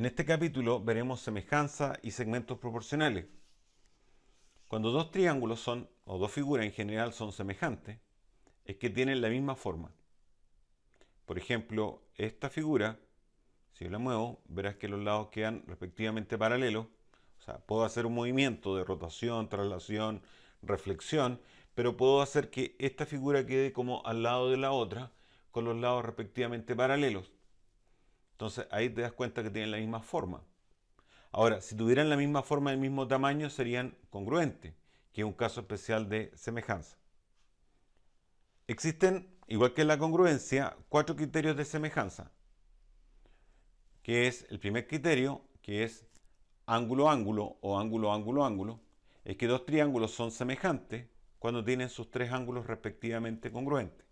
En este capítulo veremos semejanza y segmentos proporcionales. Cuando dos triángulos o dos figuras en general son semejantes, es que tienen la misma forma. Por ejemplo, esta figura, si yo la muevo, verás que los lados quedan respectivamente paralelos. O sea, puedo hacer un movimiento de rotación, traslación, reflexión, pero puedo hacer que esta figura quede como al lado de la otra, con los lados respectivamente paralelos. Entonces ahí te das cuenta que tienen la misma forma. Ahora, si tuvieran la misma forma y el mismo tamaño, serían congruentes, que es un caso especial de semejanza. Existen, igual que en la congruencia, 4 criterios de semejanza, que es el primer criterio, que es ángulo-ángulo o ángulo-ángulo-ángulo, es que dos triángulos son semejantes cuando tienen sus tres ángulos respectivamente congruentes.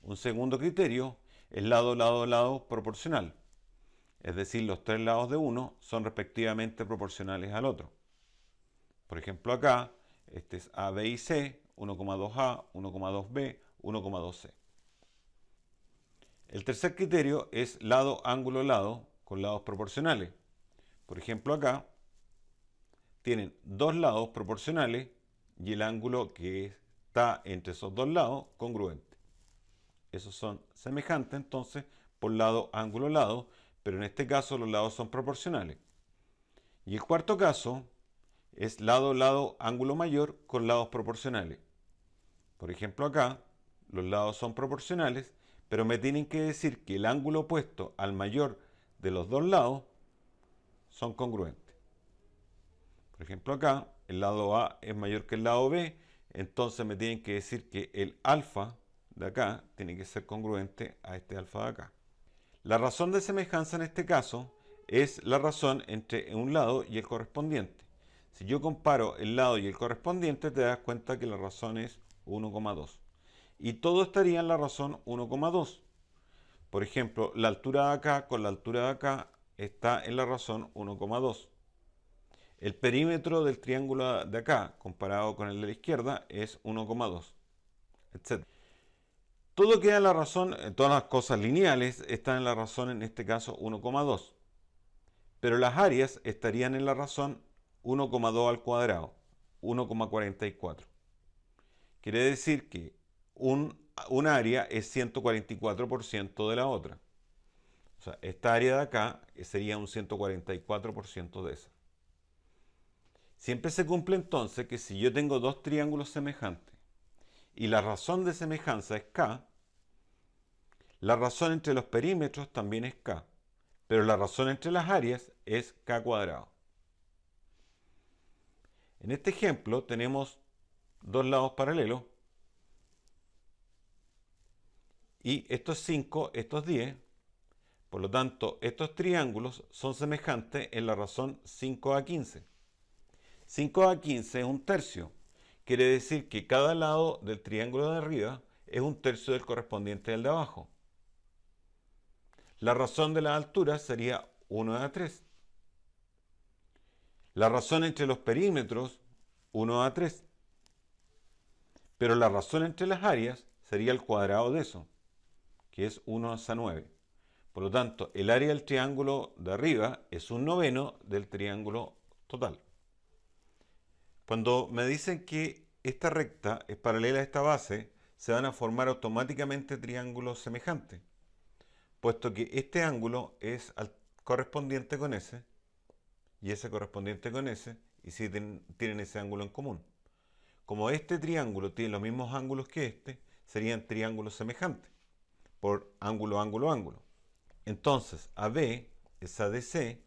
Un segundo criterio es lado-lado-lado proporcional, es decir, los tres lados de uno son respectivamente proporcionales al otro. Por ejemplo, acá, este es A, B y C, 1,2A, 1,2B, 1,2C. El tercer criterio es lado, ángulo, lado, con lados proporcionales. Por ejemplo, acá tienen dos lados proporcionales y el ángulo que está entre esos dos lados congruente. Esos son semejantes entonces por lado, ángulo, lado, pero en este caso los lados son proporcionales. Y el cuarto caso es lado, lado, ángulo mayor con lados proporcionales. Por ejemplo, acá los lados son proporcionales, pero me tienen que decir que el ángulo opuesto al mayor de los dos lados son congruentes. Por ejemplo, acá el lado A es mayor que el lado B, entonces me tienen que decir que el alfa de acá tiene que ser congruente a este alfa de acá. La razón de semejanza en este caso es la razón entre un lado y el correspondiente. Si yo comparo el lado y el correspondiente, te das cuenta que la razón es 1,2. Y todo estaría en la razón 1,2. Por ejemplo, la altura de acá con la altura de acá está en la razón 1,2. El perímetro del triángulo de acá comparado con el de la izquierda es 1,2, etc. Todo queda en la razón, todas las cosas lineales están en la razón, en este caso 1,2. Pero las áreas estarían en la razón 1,2 al cuadrado, 1,44. Quiere decir que un área es 144% de la otra. O sea, esta área de acá sería un 144% de esa. Siempre se cumple entonces que si yo tengo dos triángulos semejantes y la razón de semejanza es K, la razón entre los perímetros también es K, pero la razón entre las áreas es K cuadrado. En este ejemplo tenemos dos lados paralelos y estos 5, estos 10. Por lo tanto, estos triángulos son semejantes en la razón 5A15. 5A15 es un tercio. Quiere decir que cada lado del triángulo de arriba es un tercio del correspondiente del de abajo. La razón de la altura sería 1A3. La razón entre los perímetros, 1A3. Pero la razón entre las áreas sería el cuadrado de eso, que es 1A9. Por lo tanto, el área del triángulo de arriba es un noveno del triángulo total. Cuando me dicen que esta recta es paralela a esta base, se van a formar automáticamente triángulos semejantes, puesto que este ángulo es correspondiente con ese, y ese correspondiente con ese, y si tienen ese ángulo en común. Como este triángulo tiene los mismos ángulos que este, serían triángulos semejantes, por ángulo, ángulo, ángulo. Entonces, AB es ADC,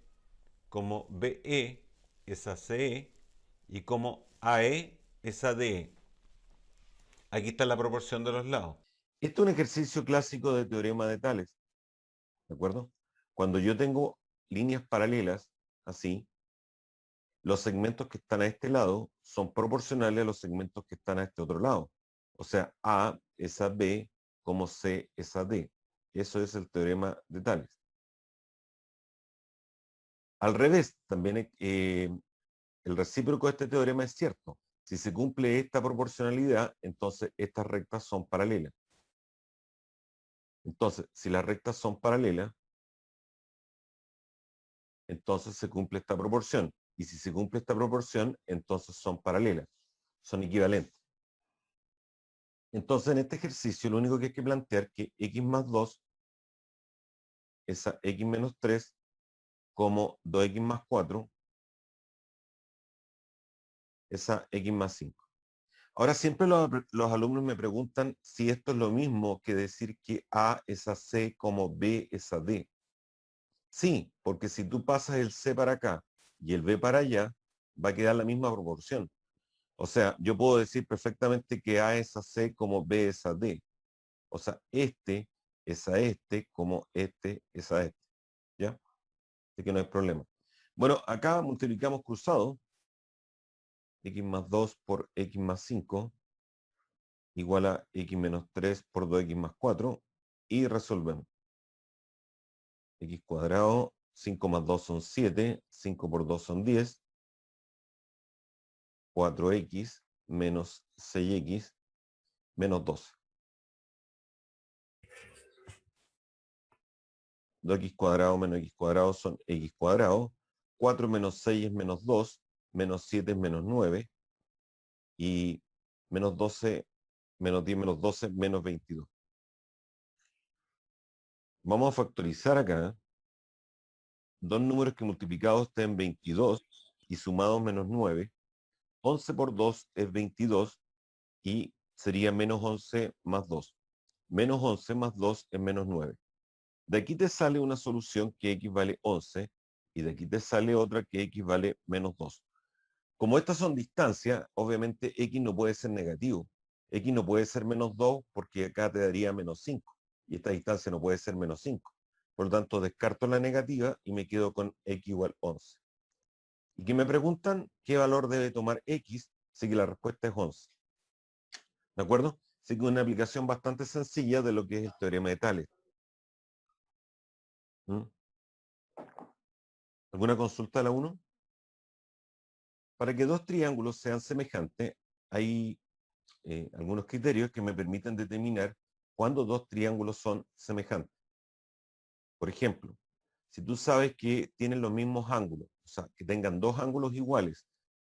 como BE es ACE y como AE es ADE. Aquí está la proporción de los lados. Este es un ejercicio clásico de teorema de Tales, ¿de acuerdo? Cuando yo tengo líneas paralelas, así, los segmentos que están a este lado son proporcionales a los segmentos que están a este otro lado. O sea, A es a B como C es a D. Eso es el teorema de Tales. Al revés, también el recíproco de este teorema es cierto. Si se cumple esta proporcionalidad, entonces estas rectas son paralelas. Entonces, si las rectas son paralelas, entonces se cumple esta proporción. Y si se cumple esta proporción, entonces son paralelas, son equivalentes. Entonces, en este ejercicio, lo único que hay que plantear es que x más 2 es a x menos 3 como 2x más 4 es a x más 5. Ahora, siempre los alumnos me preguntan si esto es lo mismo que decir que A es a C como B es a D. Sí, porque si tú pasas el C para acá y el B para allá, va a quedar la misma proporción. O sea, yo puedo decir perfectamente que A es a C como B es a D. O sea, este es a este como este es a este. ¿Ya? Así que no hay problema. Bueno, acá multiplicamos cruzado. X más 2 por X más 5 igual a X menos 3 por 2X más 4 y resolvemos. X cuadrado, 5 más 2 son 7, 5 por 2 son 10, 4X menos 6X menos 12. 2X cuadrado menos X cuadrado son X cuadrado, 4 menos 6 es menos 2, menos 7 es menos 9 y menos 12, menos 10 menos 12, menos 22. Vamos a factorizar acá dos números que multiplicados estén 22 y sumados menos 9. 11 por 2 es 22 y sería menos 11 más 2. Menos 11 más 2 es menos 9. De aquí te sale una solución que x vale 11 y de aquí te sale otra que x vale menos 2. Como estas son distancias, obviamente x no puede ser negativo. X no puede ser menos 2 porque acá te daría menos 5 y esta distancia no puede ser menos 5. Por lo tanto, descarto la negativa y me quedo con x igual 11. Y que me preguntan qué valor debe tomar x, así que la respuesta es 11. ¿De acuerdo? Así que una aplicación bastante sencilla de lo que es el teorema de Tales. ¿Mm? ¿Alguna consulta a la 1? Para que dos triángulos sean semejantes, hay algunos criterios que me permiten determinar cuándo dos triángulos son semejantes. Por ejemplo, si tú sabes que tienen los mismos ángulos, o sea, que tengan dos ángulos iguales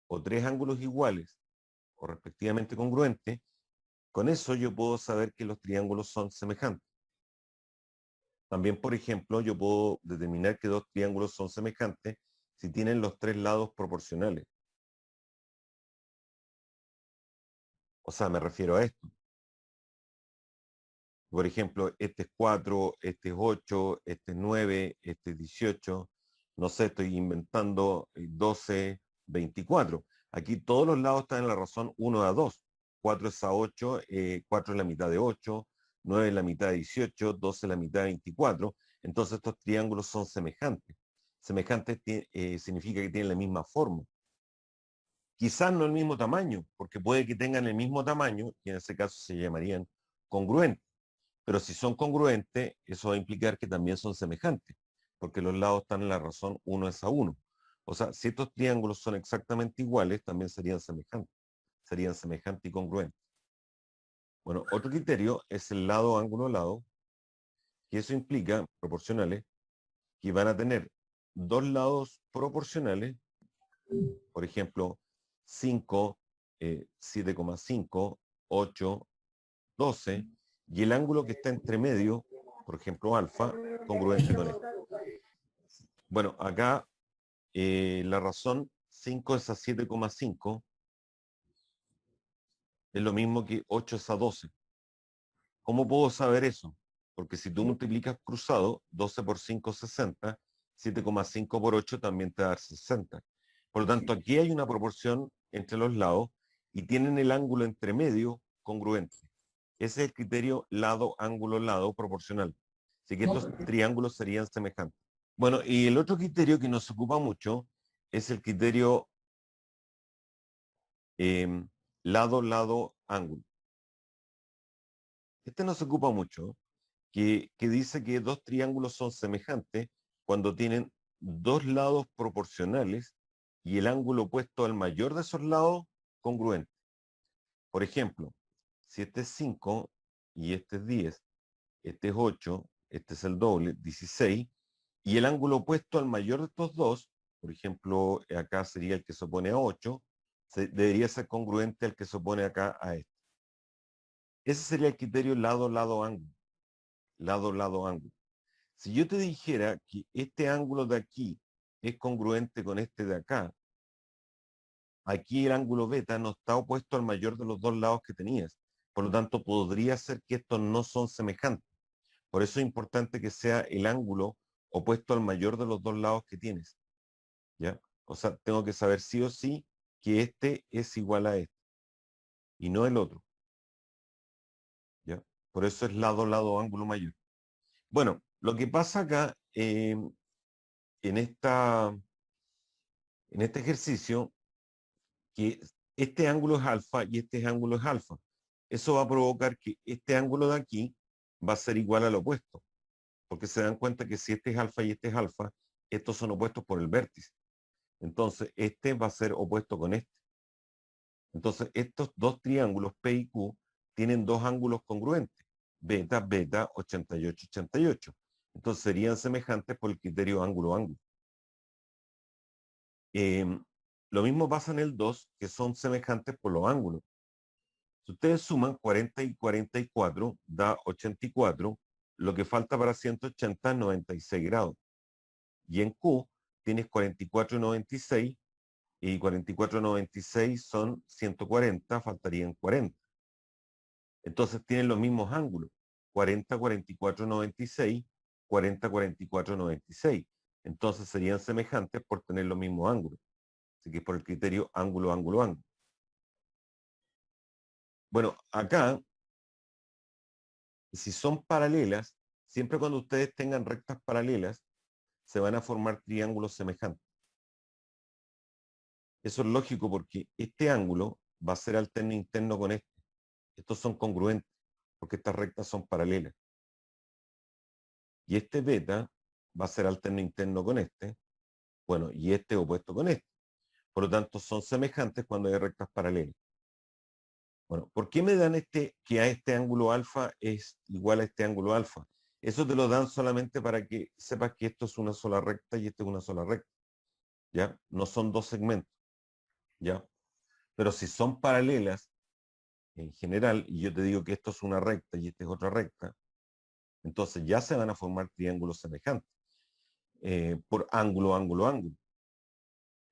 o tres ángulos iguales o respectivamente congruentes, con eso yo puedo saber que los triángulos son semejantes. También, por ejemplo, yo puedo determinar que dos triángulos son semejantes si tienen los tres lados proporcionales. O sea, me refiero a esto. Por ejemplo, este es 4, este es 8, este es 9, este es 18. No sé, estoy inventando 12, 24. Aquí todos los lados están en la razón 1 a 2. 4 es a 8, 4 es la mitad de 8, 9 es la mitad de 18, 12 es la mitad de 24. Entonces estos triángulos son semejantes. Semejantes significa que tienen la misma forma. Quizás no el mismo tamaño, porque puede que tengan el mismo tamaño, y en ese caso se llamarían congruentes. Pero si son congruentes, eso va a implicar que también son semejantes, porque los lados están en la razón 1 es a 1. O sea, si estos triángulos son exactamente iguales, también serían semejantes y congruentes. Bueno, otro criterio es el lado ángulo lado, que eso implica, proporcionales, que van a tener dos lados proporcionales, por ejemplo, 5, 7,5, 8, 12, y el ángulo que está entre medio, por ejemplo, alfa, congruente con esto. Bueno, acá la razón 5 es a 7,5 es lo mismo que 8 es a 12. ¿Cómo puedo saber eso? Porque si tú multiplicas cruzado, 12 por 5 es 60, 7,5 por 8 también te da 60. Por lo tanto, aquí hay una proporción entre los lados y tienen el ángulo entre medio congruente. Ese es el criterio lado, ángulo, lado proporcional. Así que estos triángulos serían semejantes. Bueno, y el otro criterio que nos ocupa mucho es el criterio lado, lado, ángulo. Este nos ocupa mucho, que dice que dos triángulos son semejantes cuando tienen dos lados proporcionales y el ángulo opuesto al mayor de esos lados congruente. Por ejemplo, si este es 5 y este es 10, este es 8, este es el doble, 16, Y el ángulo opuesto al mayor de estos dos, por ejemplo, acá sería el que se opone a 8, debería ser congruente al que se opone acá a este. Ese sería el criterio lado-lado-ángulo. Lado-lado-ángulo. Si yo te dijera que este ángulo de aquí es congruente con este de acá, aquí el ángulo beta no está opuesto al mayor de los dos lados que tenías. Por lo tanto, podría ser que estos no son semejantes. Por eso es importante que sea el ángulo opuesto al mayor de los dos lados que tienes. ¿Ya? O sea, tengo que saber sí o sí que este es igual a este y no el otro. ¿Ya? Por eso es lado, ángulo mayor. Bueno, lo que pasa acá en este ejercicio, que este ángulo es alfa y este ángulo es alfa. Eso va a provocar que este ángulo de aquí va a ser igual al opuesto, porque se dan cuenta que si este es alfa y este es alfa, estos son opuestos por el vértice. Entonces, este va a ser opuesto con este. Entonces, estos dos triángulos P y Q tienen dos ángulos congruentes, beta, beta, 88, 88. Entonces, serían semejantes por el criterio ángulo-ángulo. Lo mismo pasa en el 2, que son semejantes por los ángulos. Si ustedes suman 40 y 44, da 84. Lo que falta para 180 es 96 grados. Y en Q tienes 44 y 96, y 44 y 96 son 140, faltarían 40. Entonces tienen los mismos ángulos. 40, 44, 96, 40, 44, 96. Entonces serían semejantes por tener los mismos ángulos. Así que por el criterio ángulo, ángulo, ángulo. Bueno, acá, si son paralelas, siempre cuando ustedes tengan rectas paralelas, se van a formar triángulos semejantes. Eso es lógico porque este ángulo va a ser alterno interno con este. Estos son congruentes porque estas rectas son paralelas. Y este beta va a ser alterno interno con este. Bueno, y este opuesto con este. Por lo tanto, son semejantes cuando hay rectas paralelas. Bueno, ¿por qué me dan que a este ángulo alfa es igual a este ángulo alfa? Eso te lo dan solamente para que sepas que esto es una sola recta y esto es una sola recta. ¿Ya? No son dos segmentos. ¿Ya? Pero si son paralelas, en general, y yo te digo que esto es una recta y esta es otra recta, entonces ya se van a formar triángulos semejantes por ángulo, ángulo, ángulo.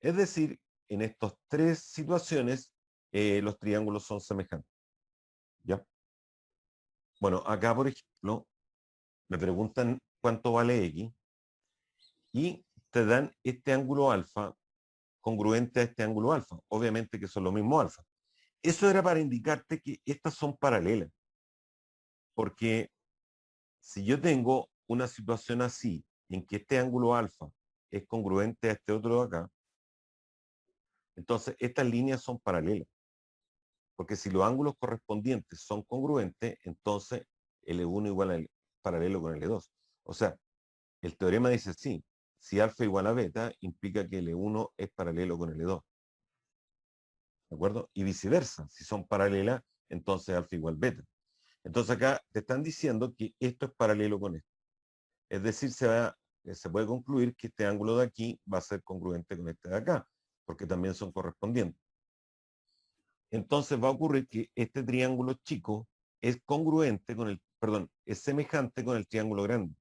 Es decir, en estas tres situaciones, los triángulos son semejantes. ¿Ya? Bueno, acá, por ejemplo, me preguntan cuánto vale X y te dan este ángulo alfa congruente a este ángulo alfa. Obviamente que son lo mismo alfa. Eso era para indicarte que estas son paralelas. Porque si yo tengo una situación así, en que este ángulo alfa es congruente a este otro de acá, entonces estas líneas son paralelas. Porque si los ángulos correspondientes son congruentes, entonces L1 igual al paralelo con L2. O sea, el teorema dice sí, si alfa igual a beta, implica que L1 es paralelo con L2. ¿De acuerdo? Y viceversa, si son paralelas, entonces alfa igual beta. Entonces acá te están diciendo que esto es paralelo con esto. Es decir, se puede concluir que este ángulo de aquí va a ser congruente con este de acá, porque también son correspondientes. Entonces va a ocurrir que este triángulo chico es congruente con es semejante con el triángulo grande,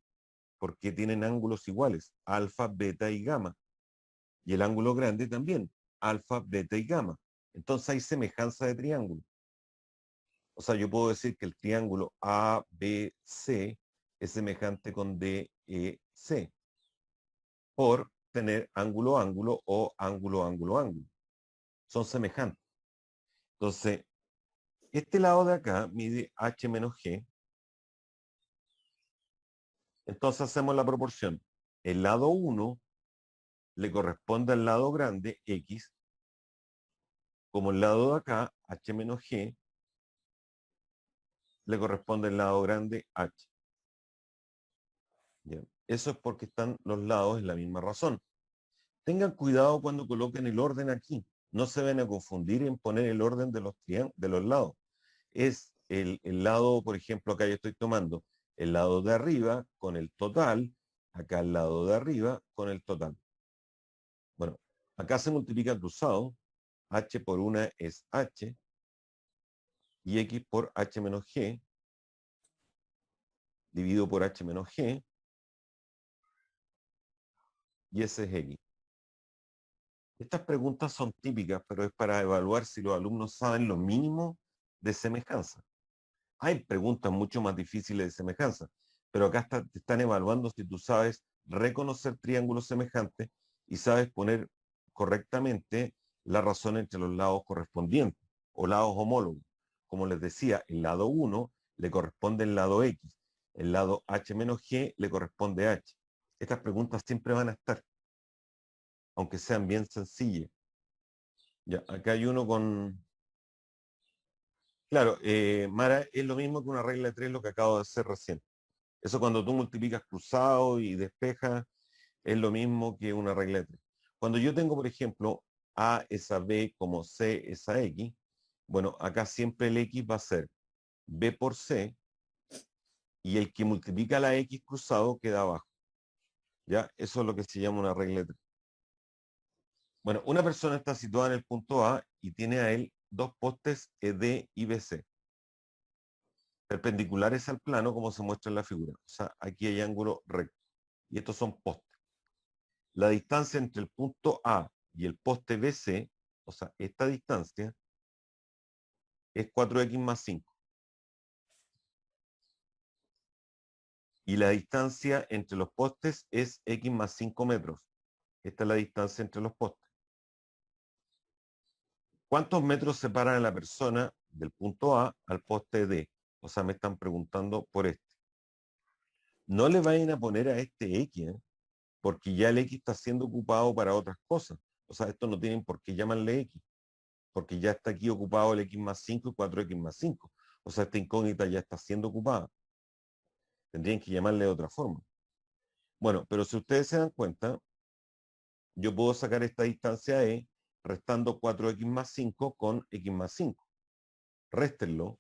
porque tienen ángulos iguales, alfa, beta y gamma. Y el ángulo grande también, alfa, beta y gamma. Entonces hay semejanza de triángulo. O sea, yo puedo decir que el triángulo ABC es semejante con DEC por tener ángulo, ángulo o ángulo, ángulo, ángulo. Son semejantes. Entonces, este lado de acá mide H menos G. Entonces hacemos la proporción. El lado 1 le corresponde al lado grande X, como el lado de acá, H menos G, le corresponde al lado grande H. Bien. Eso es porque están los lados en la misma razón. Tengan cuidado cuando coloquen el orden aquí. No se van a confundir en poner el orden de los lados. Es el lado, por ejemplo, acá yo estoy tomando el lado de arriba con el total, acá al lado de arriba con el total. Bueno, acá se multiplica cruzado, h por una es h, y x por h menos g, dividido por h menos g, y ese es x. Estas preguntas son típicas, pero es para evaluar si los alumnos saben lo mínimo de semejanza. Hay preguntas mucho más difíciles de semejanza, pero acá te están evaluando si tú sabes reconocer triángulos semejantes y sabes poner correctamente la razón entre los lados correspondientes o lados homólogos. Como les decía, el lado 1 le corresponde el lado X, el lado H menos G le corresponde H. Estas preguntas siempre van a estar, aunque sean bien sencillas. Ya, acá hay uno con... Claro, Mara, es lo mismo que una regla de 3 lo que acabo de hacer recién. Eso cuando tú multiplicas cruzado y despejas, es lo mismo que una regla de 3. Cuando yo tengo, por ejemplo, A es a B como C es a X, bueno, acá siempre el X va a ser B por C y el que multiplica la X cruzado queda abajo. ¿Ya? Eso es lo que se llama una regla de 3. Bueno, una persona está situada en el punto A y tiene a él dos postes ED y BC, perpendiculares al plano como se muestra en la figura. O sea, aquí hay ángulo recto. Y estos son postes. La distancia entre el punto A y el poste BC, o sea, esta distancia, es 4x más 5. Y la distancia entre los postes es x más 5 metros. Esta es la distancia entre los postes. ¿Cuántos metros separan a la persona del punto A al poste D? O sea, me están preguntando por este. No le vayan a poner a este X, porque ya el X está siendo ocupado para otras cosas. O sea, esto no tienen por qué llamarle X, porque ya está aquí ocupado el X más 5 y 4x más 5. O sea, esta incógnita ya está siendo ocupada. Tendrían que llamarle de otra forma. Bueno, pero si ustedes se dan cuenta, yo puedo sacar esta distancia E restando 4x más 5 con x más 5. Réstenlo.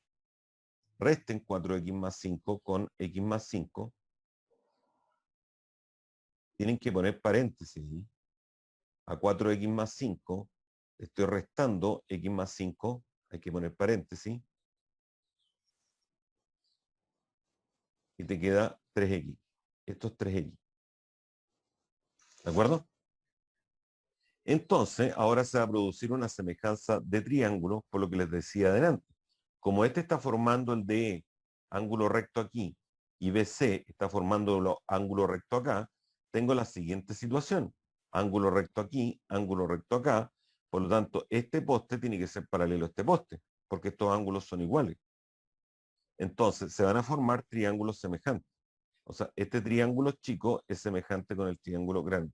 Resten 4x más 5 con x más 5. Tienen que poner paréntesis. A 4x más 5 estoy restando x más 5. Hay que poner paréntesis. Y te queda 3x. Esto es 3x. ¿De acuerdo? Entonces, ahora se va a producir una semejanza de triángulo, por lo que les decía adelante. Como este está formando el DE, ángulo recto aquí, y BC está formando el ángulo recto acá, tengo la siguiente situación. Ángulo recto aquí, ángulo recto acá. Por lo tanto, este poste tiene que ser paralelo a este poste, porque estos ángulos son iguales. Entonces, se van a formar triángulos semejantes. O sea, este triángulo chico es semejante con el triángulo grande.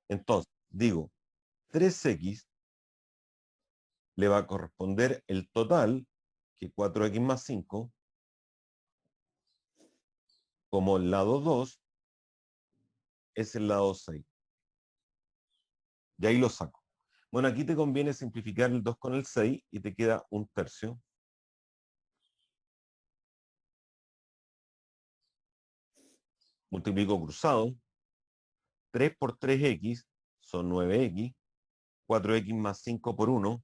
Entonces, digo, 3x le va a corresponder el total, que 4x más 5, como el lado 2 es el lado 6. Y ahí lo saco. Bueno, aquí te conviene simplificar el 2 con el 6 y te queda 1/3. Multiplico cruzado. 3 por 3x son 9x. 4x más 5 por 1.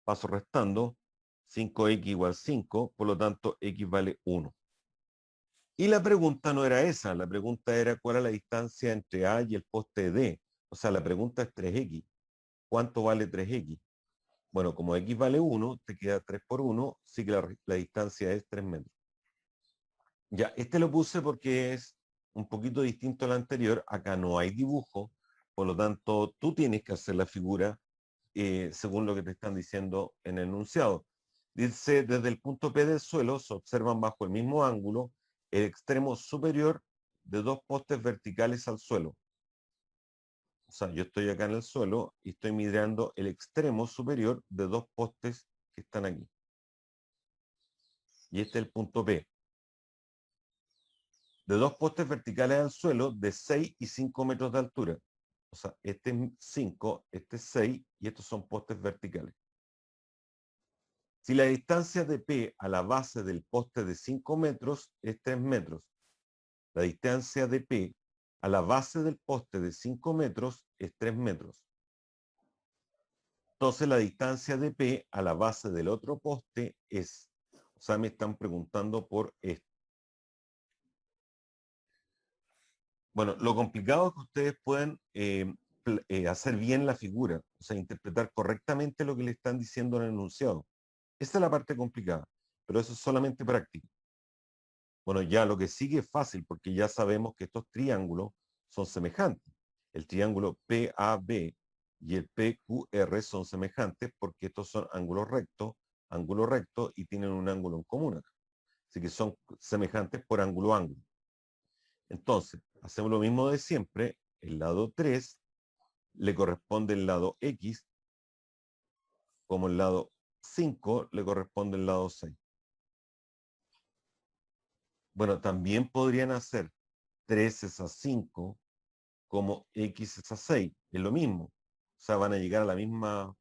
Paso restando. 5x igual 5, por lo tanto x vale 1. Y la pregunta no era esa, la pregunta era cuál es la distancia entre A y el poste D. O sea, la pregunta es 3x. ¿Cuánto vale 3x? Bueno, como x vale 1, te queda 3 por 1, sí que la distancia es 3 metros. Ya, este lo puse porque es un poquito distinto al anterior. Acá no hay dibujo, por lo tanto, tú tienes que hacer la figura según lo que te están diciendo en el enunciado. Dice, desde el punto P del suelo se observan bajo el mismo ángulo el extremo superior de dos postes verticales al suelo. O sea, yo estoy acá en el suelo y estoy mirando el extremo superior de dos postes que están aquí. Y este es el punto P. De dos postes verticales al suelo de 6 y 5 metros de altura. O sea, este es 5, este es 6 y estos son postes verticales. Si la distancia de P a la base del poste de 5 metros es 3 metros La distancia de P a la base del poste de 5 metros es 3 metros. Entonces la distancia de P a la base del otro poste es, o sea, me están preguntando por esto. Bueno, lo complicado es que ustedes puedan hacer bien la figura, o sea, interpretar correctamente lo que le están diciendo en el enunciado. Esa es la parte complicada, pero eso es solamente práctica. Bueno, ya lo que sigue es fácil porque ya sabemos que estos triángulos son semejantes. El triángulo PAB y el PQR son semejantes porque estos son ángulo recto y tienen un ángulo en común acá. Así que son semejantes por ángulo ángulo. Entonces, hacemos lo mismo de siempre. El lado 3 le corresponde el lado X, como el lado 5 le corresponde el lado 6. Bueno, también podrían hacer 3 es a 5 como X es a 6. Es lo mismo. O sea, van a llegar a la misma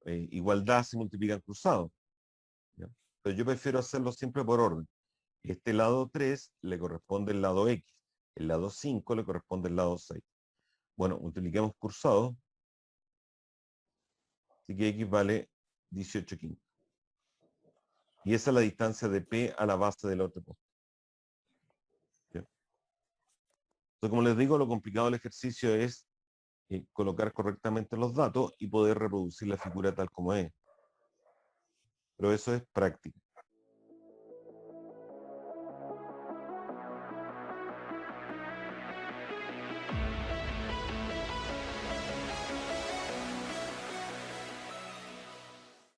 igualdad si multiplican cruzados. ¿Ya? Pero yo prefiero hacerlo siempre por orden. Este lado 3 le corresponde el lado X. El lado 5 le corresponde el lado 6. Bueno, multipliquemos cruzados. Así que X vale 18 quintos. Y esa es la distancia de P a la base del otro poste. ¿Ya? Entonces, como les digo, lo complicado del ejercicio es colocar correctamente los datos y poder reproducir la figura tal como es. Pero eso es práctica.